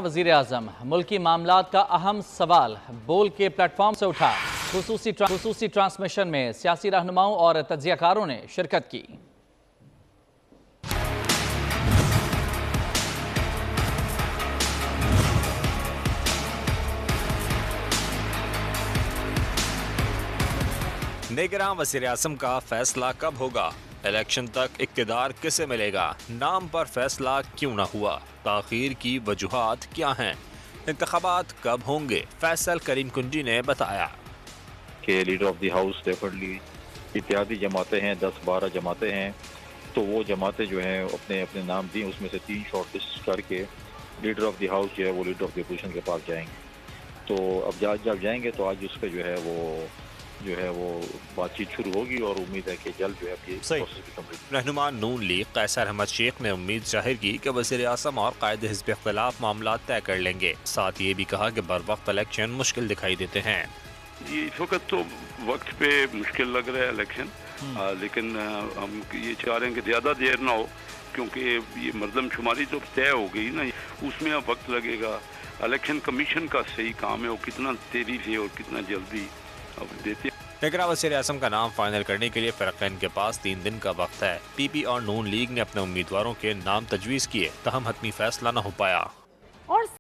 वज़ीर आज़म मुल्की मामलात का अहम सवाल बोल के प्लेटफॉर्म से उठा। खुसूसी ट्रांसमिशन में सियासी रहनुमाओं और तज्ज़ियाकारों ने शिरकत की। निगरान वज़ीर आज़म का फैसला कब होगा? इलेक्शन तक इक़्तिदार किसे मिलेगा? नाम पर फैसला क्यों न हुआ? ताख़ीर की वजूहात क्या हैं? इंतख़ाबात कब होंगे? फैसल करीम कुंजी ने बताया कि leader of the house definitely इत्तेहादी जमातें हैं, 10-12 जमातें हैं, तो वो जमातें जो हैं अपने अपने नाम दी, उसमें से 3 शॉर्ट लिस्ट करके लीडर ऑफ द हाउस जो है वो लीडर ऑफ द अपोजिशन के पास जाएंगे। तो अब जब जाएंगे तो आज उस पर जो है वो बातचीत शुरू होगी और उम्मीद है कि जल्द जो है प्रोसेस भी कंप्लीट। रहनुमा नून लीग कैसर अहमद शेख ने उम्मीद जाहिर की कि वज़ीर आज़म और कायद हिज़्ब इख्तिलाफ मामला तय कर लेंगे। साथ ये भी कहा कि बर वक्त इलेक्शन मुश्किल दिखाई देते हैं। ये इस वक्त तो वक्त पे मुश्किल लग रहा है इलेक्शन, लेकिन हम ये चाह रहे हैं कि ज़्यादा देर ना हो, क्योंकि ये मरदमशुमारी तो तय हो गई ना, उसमें अब वक्त लगेगा। इलेक्शन कमीशन का सही काम है, वो कितना तेज़ी से और कितना जल्दी अब देते। निगरान वज़ीर आज़म का नाम फाइनल करने के लिए फ़रीक़ैन के पास 3 दिन का वक्त है। पीपी और नून लीग ने अपने उम्मीदवारों के नाम तजवीज़ किए, तहम हतमी फैसला न हो पाया।